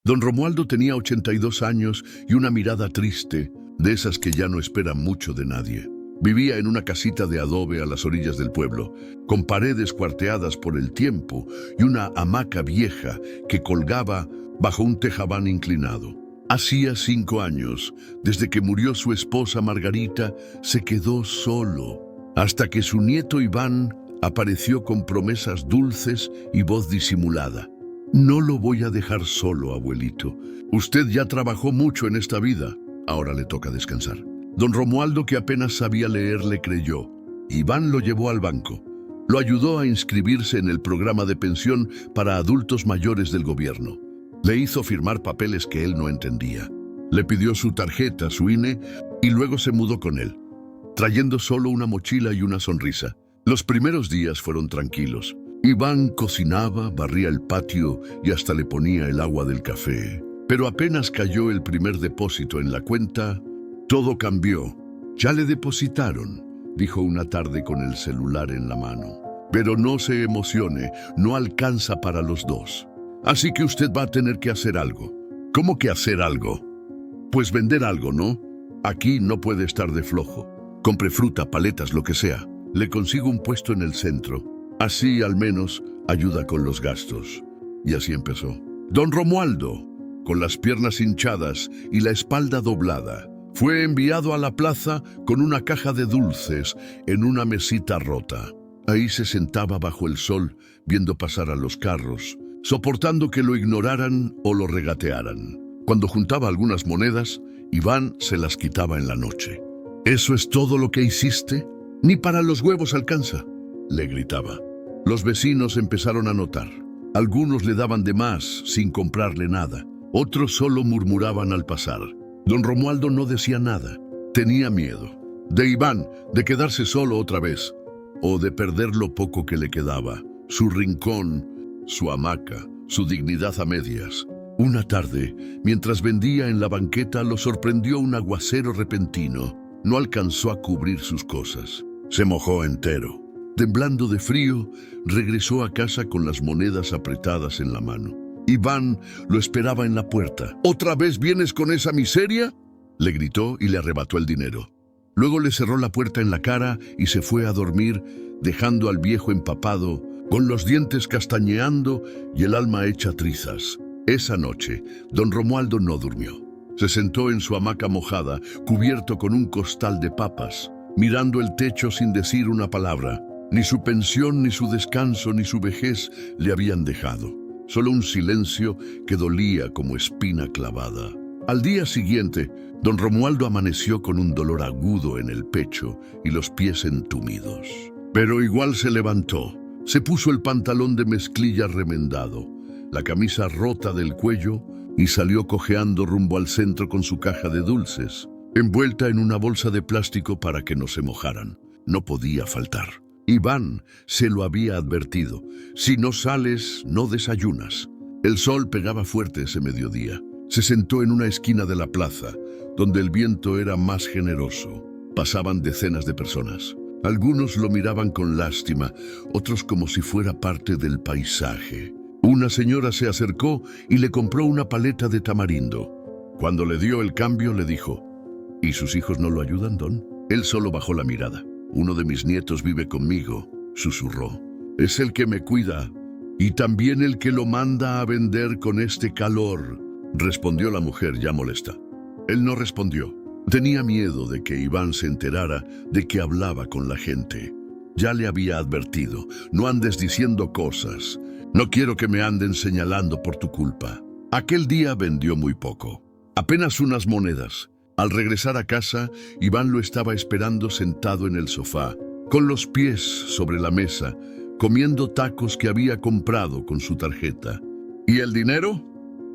Don Romualdo tenía 82 años y una mirada triste, de esas que ya no esperan mucho de nadie. Vivía en una casita de adobe a las orillas del pueblo, con paredes cuarteadas por el tiempo y una hamaca vieja que colgaba bajo un tejabán inclinado. Hacía 5 años, desde que murió su esposa Margarita, se quedó solo, hasta que su nieto Iván apareció con promesas dulces y voz disimulada. No lo voy a dejar solo, abuelito. Usted ya trabajó mucho en esta vida. Ahora le toca descansar. Don Romualdo, que apenas sabía leer, le creyó. Iván lo llevó al banco. Lo ayudó a inscribirse en el programa de pensión para adultos mayores del gobierno. Le hizo firmar papeles que él no entendía. Le pidió su tarjeta, su INE, y luego se mudó con él, trayendo solo una mochila y una sonrisa. Los primeros días fueron tranquilos. Iván cocinaba, barría el patio y hasta le ponía el agua del café. Pero apenas cayó el primer depósito en la cuenta, todo cambió. «Ya le depositaron», dijo una tarde con el celular en la mano. «Pero no se emocione, no alcanza para los dos. Así que usted va a tener que hacer algo». «¿Cómo que hacer algo?» «Pues vender algo, ¿no? Aquí no puede estar de flojo. Compre fruta, paletas, lo que sea. Le consigo un puesto en el centro. Así, al menos, ayuda con los gastos». Y así empezó. Don Romualdo, con las piernas hinchadas y la espalda doblada, fue enviado a la plaza con una caja de dulces en una mesita rota. Ahí se sentaba bajo el sol, viendo pasar a los carros, soportando que lo ignoraran o lo regatearan. Cuando juntaba algunas monedas, Iván se las quitaba en la noche. «¿Eso es todo lo que hiciste? Ni para los huevos alcanza», le gritaba. Los vecinos empezaron a notar. Algunos le daban de más sin comprarle nada. Otros solo murmuraban al pasar. Don Romualdo no decía nada. Tenía miedo. De Iván, de quedarse solo otra vez. O de perder lo poco que le quedaba. Su rincón, su hamaca, su dignidad a medias. Una tarde, mientras vendía en la banqueta, lo sorprendió un aguacero repentino. No alcanzó a cubrir sus cosas. Se mojó entero. Temblando de frío, regresó a casa con las monedas apretadas en la mano. Iván lo esperaba en la puerta. «¿Otra vez vienes con esa miseria?», le gritó y le arrebató el dinero. Luego le cerró la puerta en la cara y se fue a dormir, dejando al viejo empapado, con los dientes castañeando y el alma hecha trizas. Esa noche, don Romualdo no durmió. Se sentó en su hamaca mojada, cubierto con un costal de papas, mirando el techo sin decir una palabra. Ni su pensión, ni su descanso, ni su vejez le habían dejado. Solo un silencio que dolía como espina clavada. Al día siguiente, don Romualdo amaneció con un dolor agudo en el pecho y los pies entumidos. Pero igual se levantó. Se puso el pantalón de mezclilla remendado, la camisa rota del cuello y salió cojeando rumbo al centro con su caja de dulces, envuelta en una bolsa de plástico para que no se mojaran. No podía faltar. Iván se lo había advertido. «Si no sales, no desayunas». El sol pegaba fuerte ese mediodía. Se sentó en una esquina de la plaza, donde el viento era más generoso. Pasaban decenas de personas. Algunos lo miraban con lástima, otros como si fuera parte del paisaje. Una señora se acercó y le compró una paleta de tamarindo. Cuando le dio el cambio, le dijo: «¿Y sus hijos no lo ayudan, don?». Él solo bajó la mirada. «Uno de mis nietos vive conmigo», susurró. «Es el que me cuida y también el que lo manda a vender con este calor», respondió la mujer ya molesta. Él no respondió. Tenía miedo de que Iván se enterara de que hablaba con la gente. Ya le había advertido: «No andes diciendo cosas. No quiero que me anden señalando por tu culpa». Aquel día vendió muy poco. Apenas unas monedas. Al regresar a casa, Iván lo estaba esperando sentado en el sofá, con los pies sobre la mesa, comiendo tacos que había comprado con su tarjeta. «¿Y el dinero?»,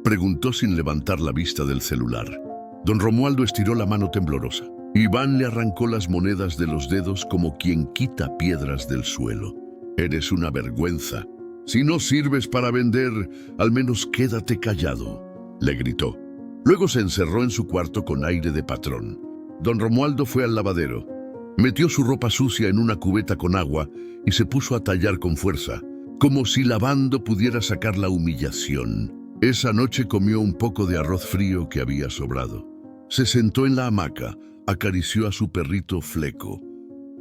preguntó sin levantar la vista del celular. Don Romualdo estiró la mano temblorosa. Iván le arrancó las monedas de los dedos como quien quita piedras del suelo. «Eres una vergüenza. Si no sirves para vender, al menos quédate callado», le gritó. Luego se encerró en su cuarto con aire de patrón. Don Romualdo fue al lavadero, metió su ropa sucia en una cubeta con agua y se puso a tallar con fuerza, como si lavando pudiera sacar la humillación. Esa noche comió un poco de arroz frío que había sobrado. Se sentó en la hamaca, acarició a su perrito Fleco,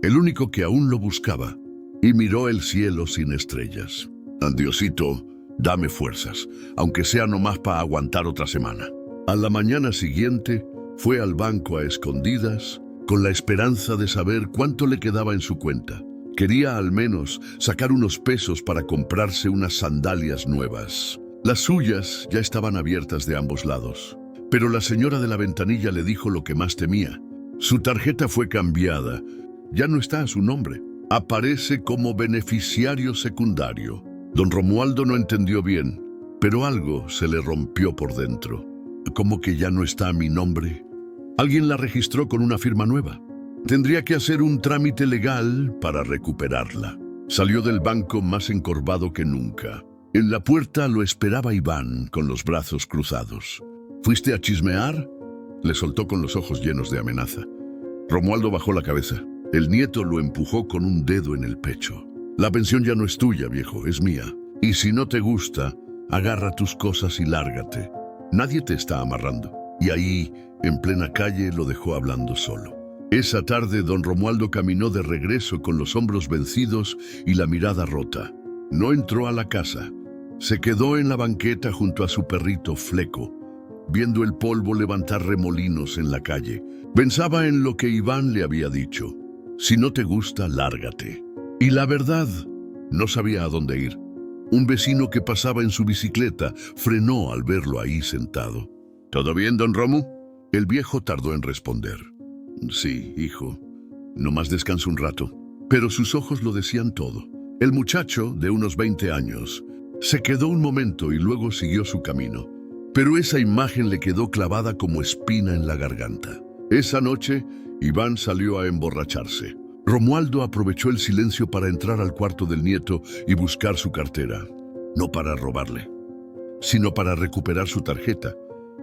el único que aún lo buscaba, y miró el cielo sin estrellas. Diosito, dame fuerzas, aunque sea nomás para aguantar otra semana. A la mañana siguiente, fue al banco a escondidas, con la esperanza de saber cuánto le quedaba en su cuenta. Quería al menos sacar unos pesos para comprarse unas sandalias nuevas. Las suyas ya estaban abiertas de ambos lados, pero la señora de la ventanilla le dijo lo que más temía. Su tarjeta fue cambiada, ya no está a su nombre. Aparece como beneficiario secundario. Don Romualdo no entendió bien, pero algo se le rompió por dentro. ¿Cómo que ya no está a mi nombre? Alguien la registró con una firma nueva. Tendría que hacer un trámite legal para recuperarla. Salió del banco más encorvado que nunca. En la puerta lo esperaba Iván con los brazos cruzados. ¿Fuiste a chismear?, le soltó con los ojos llenos de amenaza. Romualdo bajó la cabeza. El nieto lo empujó con un dedo en el pecho. La pensión ya no es tuya, viejo, es mía. Y si no te gusta, agarra tus cosas y lárgate. Nadie te está amarrando. Y ahí, en plena calle, lo dejó hablando solo. Esa tarde, don Romualdo caminó de regreso con los hombros vencidos y la mirada rota. No entró a la casa. Se quedó en la banqueta junto a su perrito Fleco, viendo el polvo levantar remolinos en la calle. Pensaba en lo que Iván le había dicho. Si no te gusta, lárgate. Y la verdad, no sabía a dónde ir. Un vecino que pasaba en su bicicleta frenó al verlo ahí sentado. ¿Todo bien, don Romu? El viejo tardó en responder. Sí, hijo. Nomás descanso un rato. Pero sus ojos lo decían todo. El muchacho, de unos 20 años, se quedó un momento y luego siguió su camino. Pero esa imagen le quedó clavada como espina en la garganta. Esa noche, Iván salió a emborracharse. Romualdo aprovechó el silencio para entrar al cuarto del nieto y buscar su cartera. No para robarle, sino para recuperar su tarjeta,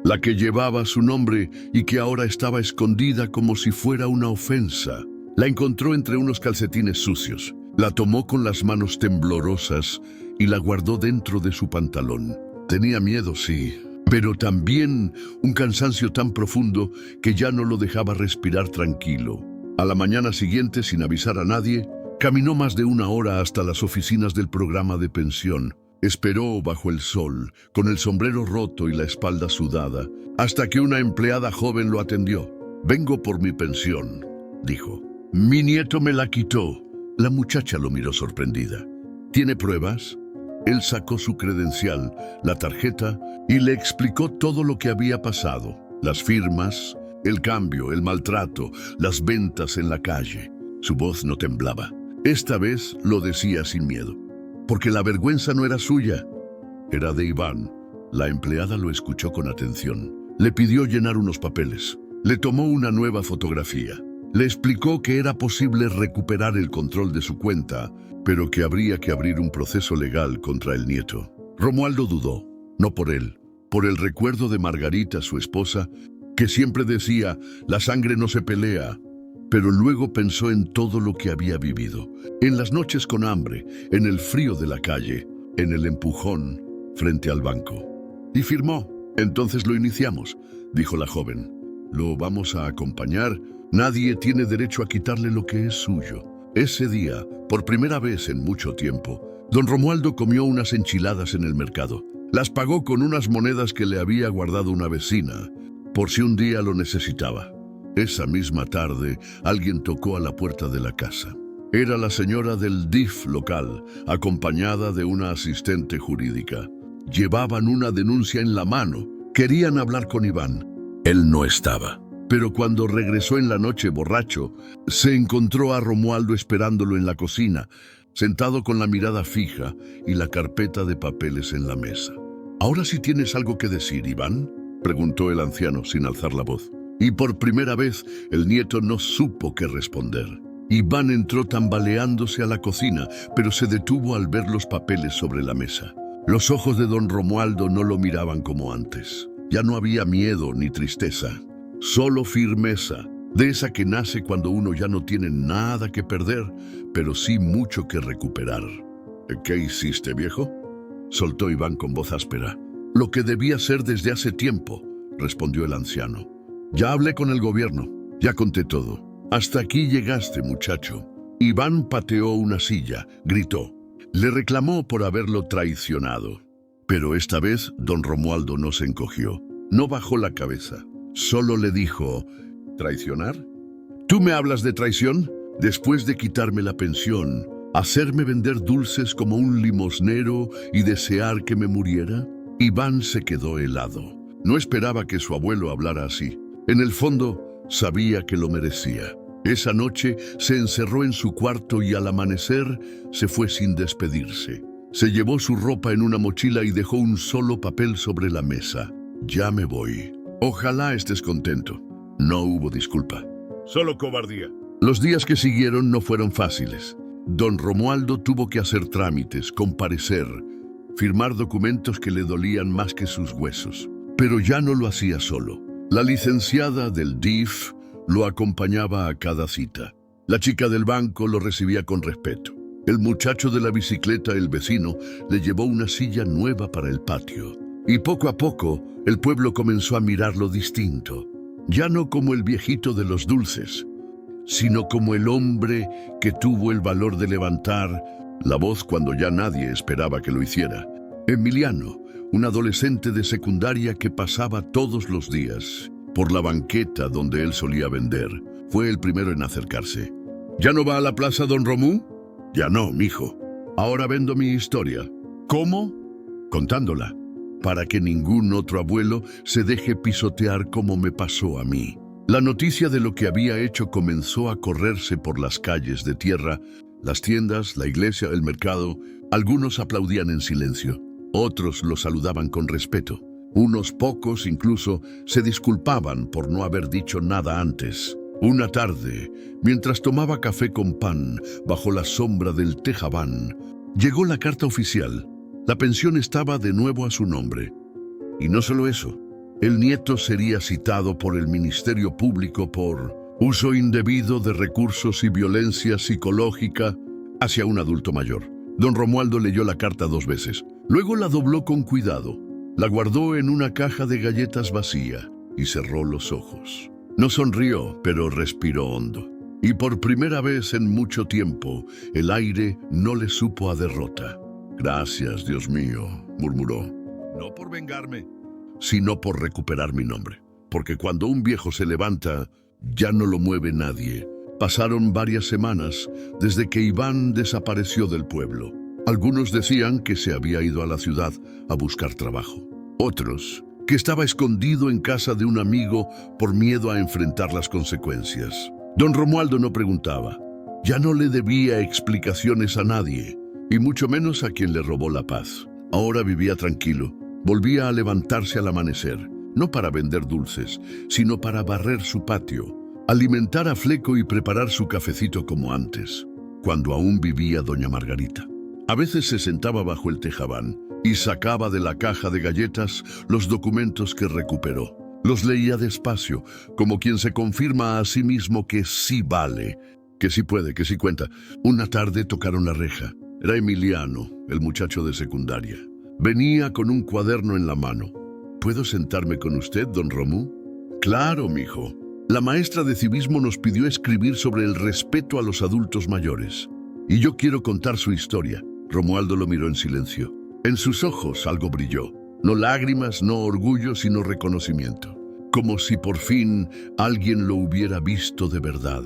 la que llevaba su nombre y que ahora estaba escondida como si fuera una ofensa. La encontró entre unos calcetines sucios. La tomó con las manos temblorosas y la guardó dentro de su pantalón. Tenía miedo, sí, pero también un cansancio tan profundo que ya no lo dejaba respirar tranquilo. A la mañana siguiente, sin avisar a nadie, caminó más de 1 hora hasta las oficinas del programa de pensión. Esperó bajo el sol, con el sombrero roto y la espalda sudada, hasta que una empleada joven lo atendió. «Vengo por mi pensión», dijo. «Mi nieto me la quitó». La muchacha lo miró sorprendida. «¿Tiene pruebas?». Él sacó su credencial, la tarjeta, y le explicó todo lo que había pasado. Las firmas, el cambio, el maltrato, las ventas en la calle. Su voz no temblaba. Esta vez lo decía sin miedo, porque la vergüenza no era suya, era de Iván. La empleada lo escuchó con atención. Le pidió llenar unos papeles. Le tomó una nueva fotografía. Le explicó que era posible recuperar el control de su cuenta, pero que habría que abrir un proceso legal contra el nieto. Romualdo dudó, no por él, por el recuerdo de Margarita, su esposa, que siempre decía, la sangre no se pelea, pero luego pensó en todo lo que había vivido, en las noches con hambre, en el frío de la calle, en el empujón frente al banco. Y firmó. «Entonces lo iniciamos», dijo la joven. «Lo vamos a acompañar. Nadie tiene derecho a quitarle lo que es suyo». Ese día, por primera vez en mucho tiempo, don Romualdo comió unas enchiladas en el mercado. Las pagó con unas monedas que le había guardado una vecina, por si un día lo necesitaba. Esa misma tarde, alguien tocó a la puerta de la casa. Era la señora del DIF local, acompañada de una asistente jurídica. Llevaban una denuncia en la mano. Querían hablar con Iván. Él no estaba. Pero cuando regresó en la noche borracho, se encontró a Romualdo esperándolo en la cocina, sentado con la mirada fija y la carpeta de papeles en la mesa. «¿Ahora sí tienes algo que decir, Iván?», preguntó el anciano sin alzar la voz. Y por primera vez, el nieto no supo qué responder. Iván entró tambaleándose a la cocina, pero se detuvo al ver los papeles sobre la mesa. Los ojos de don Romualdo no lo miraban como antes. Ya no había miedo ni tristeza, solo firmeza, de esa que nace cuando uno ya no tiene nada que perder, pero sí mucho que recuperar. «¿Qué hiciste, viejo?», soltó Iván con voz áspera. Lo que debía ser desde hace tiempo, respondió el anciano. Ya hablé con el gobierno, ya conté todo. Hasta aquí llegaste, muchacho. Iván pateó una silla, gritó. Le reclamó por haberlo traicionado. Pero esta vez don Romualdo no se encogió, no bajó la cabeza. Solo le dijo, ¿traicionar? ¿Tú me hablas de traición? Después de quitarme la pensión, ¿hacerme vender dulces como un limosnero y desear que me muriera? Iván se quedó helado. No esperaba que su abuelo hablara así. En el fondo, sabía que lo merecía. Esa noche se encerró en su cuarto y al amanecer se fue sin despedirse. Se llevó su ropa en una mochila y dejó un solo papel sobre la mesa. Ya me voy. Ojalá estés contento. No hubo disculpa. Solo cobardía. Los días que siguieron no fueron fáciles. Don Romualdo tuvo que hacer trámites, comparecer, firmar documentos que le dolían más que sus huesos. Pero ya no lo hacía solo. La licenciada del DIF lo acompañaba a cada cita. La chica del banco lo recibía con respeto. El muchacho de la bicicleta, el vecino, le llevó una silla nueva para el patio. Y poco a poco, el pueblo comenzó a mirarlo distinto. Ya no como el viejito de los dulces, sino como el hombre que tuvo el valor de levantar la voz cuando ya nadie esperaba que lo hiciera. Emiliano, un adolescente de secundaria que pasaba todos los días por la banqueta donde él solía vender, fue el primero en acercarse. ¿Ya no va a la plaza, don Romú? Ya no, mijo. Ahora vendo mi historia. ¿Cómo? Contándola, para que ningún otro abuelo se deje pisotear como me pasó a mí. La noticia de lo que había hecho comenzó a correrse por las calles de tierra, las tiendas, la iglesia, el mercado. Algunos aplaudían en silencio, otros lo saludaban con respeto. Unos pocos incluso se disculpaban por no haber dicho nada antes. Una tarde, mientras tomaba café con pan bajo la sombra del tejabán, llegó la carta oficial. La pensión estaba de nuevo a su nombre. Y no solo eso, el nieto sería citado por el Ministerio Público por uso indebido de recursos y violencia psicológica hacia un adulto mayor. Don Romualdo leyó la carta 2 veces. Luego la dobló con cuidado, la guardó en una caja de galletas vacía y cerró los ojos. No sonrió, pero respiró hondo. Y por primera vez en mucho tiempo, el aire no le supo a derrota. Gracias, Dios mío, murmuró. No por vengarme, sino por recuperar mi nombre. Porque cuando un viejo se levanta, ya no lo mueve nadie. Pasaron varias semanas desde que Iván desapareció del pueblo. Algunos decían que se había ido a la ciudad a buscar trabajo. Otros, que estaba escondido en casa de un amigo por miedo a enfrentar las consecuencias. Don Romualdo no preguntaba. Ya no le debía explicaciones a nadie, y mucho menos a quien le robó la paz. Ahora vivía tranquilo. Volvía a levantarse al amanecer, no para vender dulces, sino para barrer su patio, alimentar a Fleco y preparar su cafecito como antes, cuando aún vivía doña Margarita. A veces se sentaba bajo el tejabán y sacaba de la caja de galletas los documentos que recuperó. Los leía despacio, como quien se confirma a sí mismo que sí vale, que sí puede, que sí cuenta. Una tarde tocaron la reja. Era Emiliano, el muchacho de secundaria. Venía con un cuaderno en la mano. ¿Puedo sentarme con usted, don Romú? Claro, mijo. La maestra de civismo nos pidió escribir sobre el respeto a los adultos mayores. Y yo quiero contar su historia. Romualdo lo miró en silencio. En sus ojos algo brilló. No lágrimas, no orgullo, sino reconocimiento. Como si por fin alguien lo hubiera visto de verdad.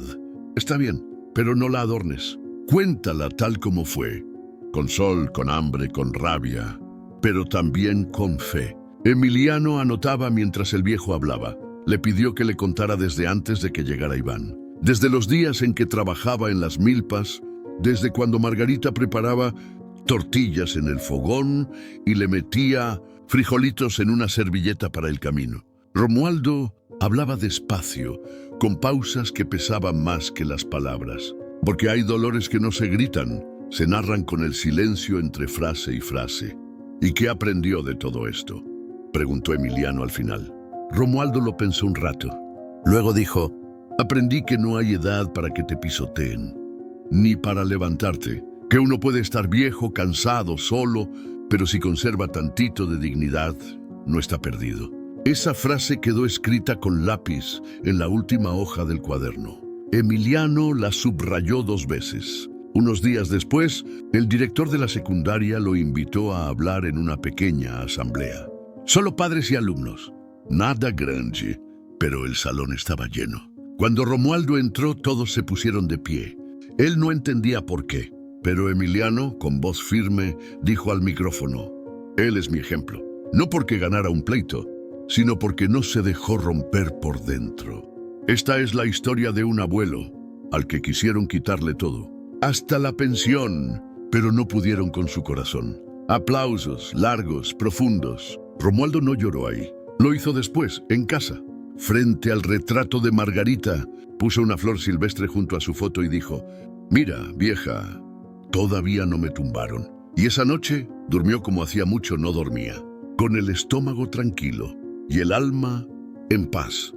Está bien, pero no la adornes. Cuéntala tal como fue. Con sol, con hambre, con rabia, pero también con fe. Emiliano anotaba mientras el viejo hablaba. Le pidió que le contara desde antes de que llegara Iván. Desde los días en que trabajaba en las milpas, desde cuando Margarita preparaba tortillas en el fogón y le metía frijolitos en una servilleta para el camino. Romualdo hablaba despacio, con pausas que pesaban más que las palabras. Porque hay dolores que no se gritan, se narran con el silencio entre frase y frase. ¿Y qué aprendió de todo esto?, preguntó Emiliano al final. Romualdo lo pensó un rato. Luego dijo, aprendí que no hay edad para que te pisoteen, ni para levantarte, que uno puede estar viejo, cansado, solo, pero si conserva tantito de dignidad, no está perdido. Esa frase quedó escrita con lápiz en la última hoja del cuaderno. Emiliano la subrayó 2 veces. Unos días después, el director de la secundaria lo invitó a hablar en una pequeña asamblea. Solo padres y alumnos. Nada grande, pero el salón estaba lleno. Cuando Romualdo entró, todos se pusieron de pie. Él no entendía por qué, pero Emiliano, con voz firme, dijo al micrófono: «Él es mi ejemplo, no porque ganara un pleito, sino porque no se dejó romper por dentro. Esta es la historia de un abuelo al que quisieron quitarle todo, hasta la pensión, pero no pudieron con su corazón. Aplausos, largos, profundos. Romualdo no lloró ahí. Lo hizo después, en casa. Frente al retrato de Margarita, puso una flor silvestre junto a su foto y dijo: «Mira, vieja, todavía no me tumbaron». Y esa noche durmió como hacía mucho no dormía, con el estómago tranquilo y el alma en paz.